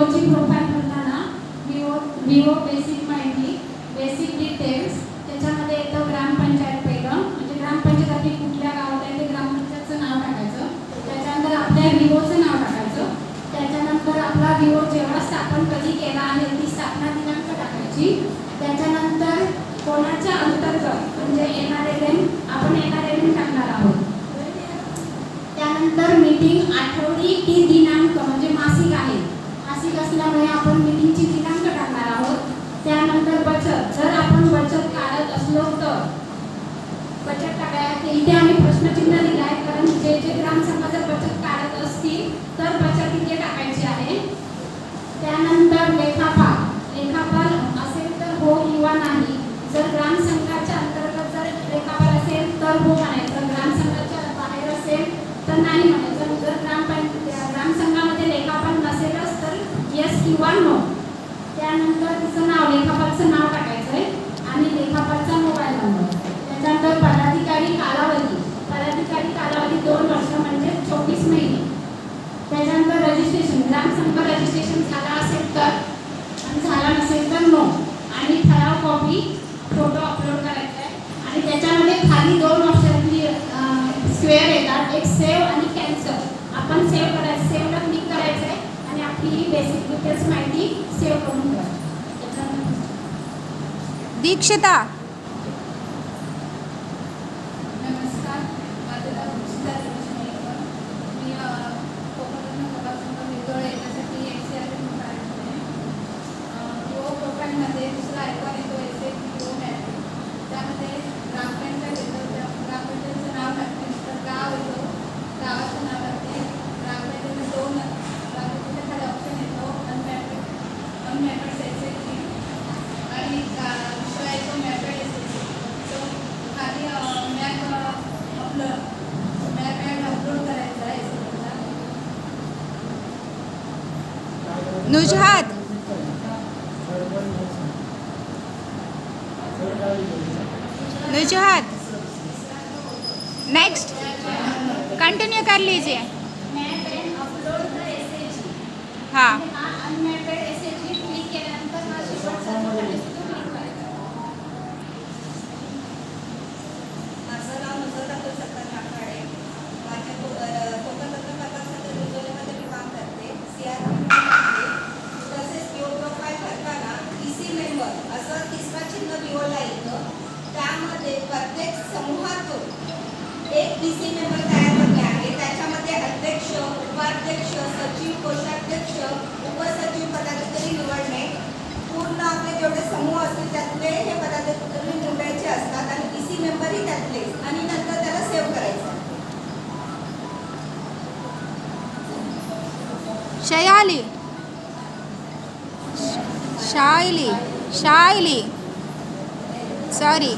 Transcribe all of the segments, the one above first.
विवोची profile भरताना Vivo basic माहिती, basic details, त्याच्यामध्ये येतं ग्रामपंचायत पहिलं, म्हणजे ग्रामपंचायत आपली कुठल्या गावात आहे ते ग्रामपंचायतचं नाव टाकायचं. त्याच्यानंतर आपल्या विवोचं नाव टाकायचं. त्याच्यानंतर आपला विवो जेव्हा स्थापन कधी केला आहे ती स्थापना दिनांक टाकायची. त्याच्यानंतर कोणाच्या अंतर्गत म्हणजे NRLM, आपण NRLM टाकणार आहोत. त्यानंतर मीटिंग आठवडी की दिनांक म्हणजे मासिक आहे, मासिक असल्यामुळे आपण मीटिंगची दिनांक टाकणार आहोत. त्यानंतर बचत, जर आपण बचत काढत असलो तर बचत टाकायला इथे आम्ही प्रश्नचिन्ह दिलं आहे, कारण जे ग्रामसभा जर बचत काढत असतील तर बचत इथे टाकायची आहे. त्यानंतर लेखापाल असेल तर हो किंवा नाही. जर ग्रामसंघाच्या अंतर्गत जर लेखापाल असेल तर हो म्हणायचं, ग्रामसंघाच्या बाहेर असेल तर नाही म्हणायचं. जर ग्रामसंघामध्ये लेखापाल नसेलच तर येस किंवा नो. त्यानंतर तिचं नाव, लेखापालचं नाव टाकायचं आहे आणि लेखापालचा मोबाईल नंबर. त्याच्यानंतर पदाधिकारी कालावधी 2 वर्ष म्हणजे 24 महिने. त्याच्यानंतर रजिस्ट्रेशन, ग्रामसंघ रजिस्ट्रेशन झाला असेल तर आणि झाला नसेल तर नो. आणि ठराव कॉपी फोटो अपलोड करायचा आहे. आणि त्याच्यामध्ये खाली 2 ऑप्शन स्क्वेअर येतात, एक सेव्ह आणि कॅन्सल. आपण सेव्ह करायचं, सेव्हला क्लिक करायचं आहे आणि आपली बेसिक डिटेल्स माहिती सेव्ह करून ठेवायची. दीक्षिता, नमस्कार, माझं नाव दीक्षिता रमेश मयेकर. मी कोकण मतदारसंघ विरजोळ येण्यासाठी NCRL आहे. विवो प्रोफाईलमध्ये दुसरा आयकॉन येतो विवो मॅप. त्यामध्ये ग्रामपंचायत येतं, ग्रामपंचायतीचं नाव टाकते, नंतर गाव येतो, गावाचं नाव टाकते. ग्रामपंचायतीचं 2 ग्रामपंचायतीच्या खाली ऑप्शन येतो अनमॅपेड SHG आणि दुसरा येतो मॅपेड SHG. तो खाली मॅप अपलोड करायचा आहे. नुजहात, नेक्स्ट कंटिन्यू कर लीजिए. Map end upload the SHG. हाँ, अनमॅपेड SHG क्लिक केल्यानंतर हा शेवटचा जो आहे तो क्लिक करायचा. माझं नाव नुसरत अब्दुल सत्तार नागपाडे. माझ्या कोकण मतदारसंघ विरजोळमध्ये मी काम करते. CRP तसेच विवो प्रोफाईल भरताना EC मेंबर असं 3रं चिन्ह विवोला येतं. त्यामध्ये प्रत्येक समूहातून एक PC मेंबर तयार होते आहे. त्याच्यामध्ये अध्यक्ष, उपाध्यक्ष, सचिव, कोषाध्यक्ष, उपसचिव, पदाधिकारी निवडणे. पूर्ण आपले जेवढे समूह असतील त्यातले हे पदाधिकारी निवडायचे असतात आणि PC मेंबरही त्यातले आणि नंतर त्याला सेव्ह करायचं. शयाली, शायली, सॉरी,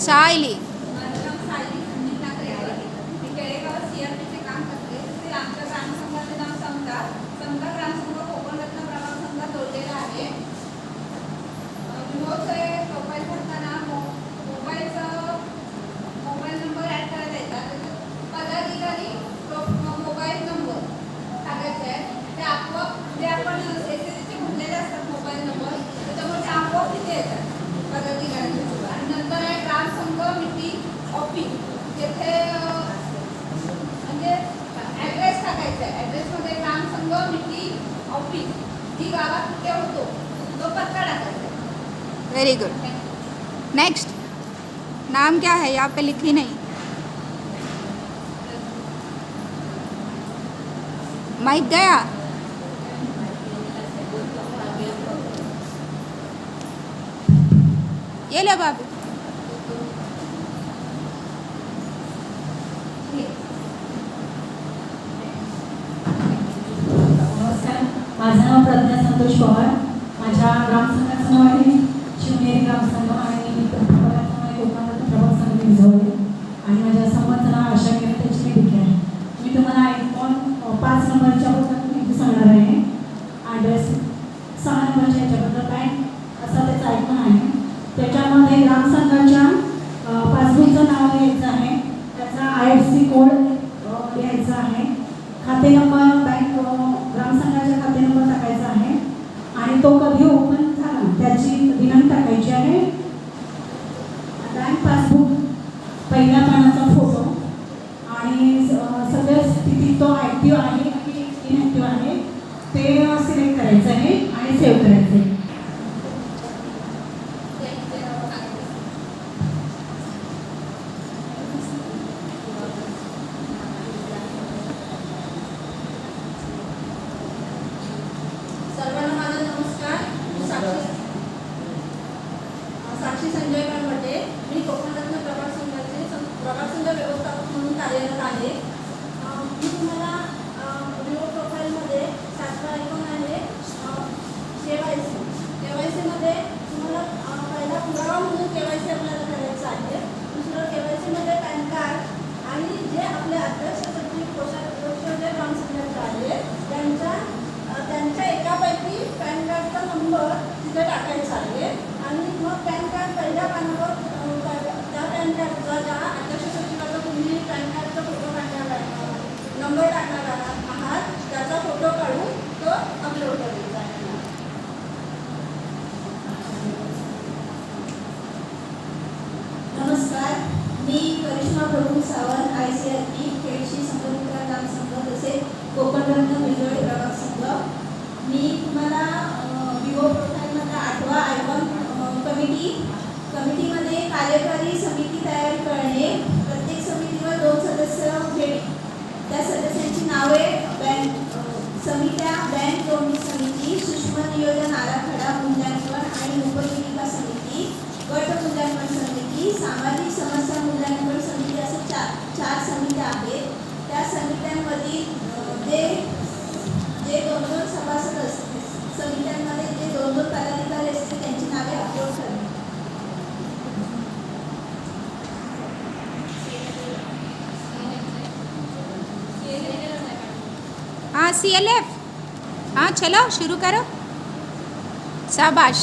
शायली. माझं नाव सायली संदीप ठाकरे आहे. मी केळेगाव CRPचे काम करते. ते आमच्या ग्रामसंघाचे नाव समता ग्रामसंघ कोकण रत्न प्रभाग संघ जोडलेला आहे. विवोचे प्रोफाईल भरताना मोबाईल नंबर ॲड करायला येतात. पदाधिकारी मोबाईल नंबर टाकायचे आहे. ते आपोआप जे आपण SHGचे भरलेले असतात मोबाईल नंबर, त्याच्यामुळे ते आपोआप तिथे येतात पदाधिकाऱ्यांचे. आणि नंतर आहे ग्रामसंघ मीटिंग ऑफिस, जेथे म्हणजे ॲड्रेस टाकायचा आहे. ॲड्रेसमध्ये ग्रामसंघ मीटिंग ऑफिस जी गावात कुठे होतो तो पत्ता टाकायचा आहे. Very good. नेक्स्ट, नाम क्या है? यहाँ पे लिखी नहीं. माइक गया. ये लो बाबू. नमस्कार, माझं नाव प्रज्ञा संतोष पवार. माझ्या ग्रामसंघाचं नाव आहे शिवनेरी ग्रामसंघ आणि प्रभागाचं नाव आहे कोकण प्रभाग संघ विरजोळ आणि माझ्या समूहाचं नाव आशा केरतेची भिके आहे. मी तुम्हाला आयकॉन 5 नंबरच्या बद्दल सांगणार आहे. ॲड्रेस 6 नंबरच्या याच्याबद्दल काय असा त्याचा आयकॉन आहे. त्याच्यामध्ये ग्रामसंघाच्या पासबुकचं नाव लिहायचं आहे, त्याचा IFSC कोड लिहायचा आहे, खाते नंबर, बँक ग्रामसंघाचे खाते नंबर टाकायचे नमस्कार, मी करिश्मा प्रभू सावंत ICRP खेडशी संघमित्रा ग्राम संघ तसेच कोकणरत्न विजोळी प्रभाग संघ. मी तुम्हाला विवो प्रोफाईलमधला 8वा आयकॉन कमिटीमध्ये कार्यकारी समिती तयार करणे. प्रत्येक समितीवर 2 सदस्य घेणे. त्या सदस्यांची नावे समित्या बँक जोडणी समिती, सूक्ष्म नियोजन आराखडा मूल्यांकन आणि उपजीविका समिती, गट मूल्यांकन समिती, सामाजिक समस्या मूल्यांकन समिती असे चार समित्या आहेत. त्या समित्यांमधील जे 2 सभासद असते, समित्यांमध्ये जे 2 पदाधिकारी असते त्यांची नावे अपलोड करणे. हाँ CLF, हाँ चलो शुरू करो. शाबाश.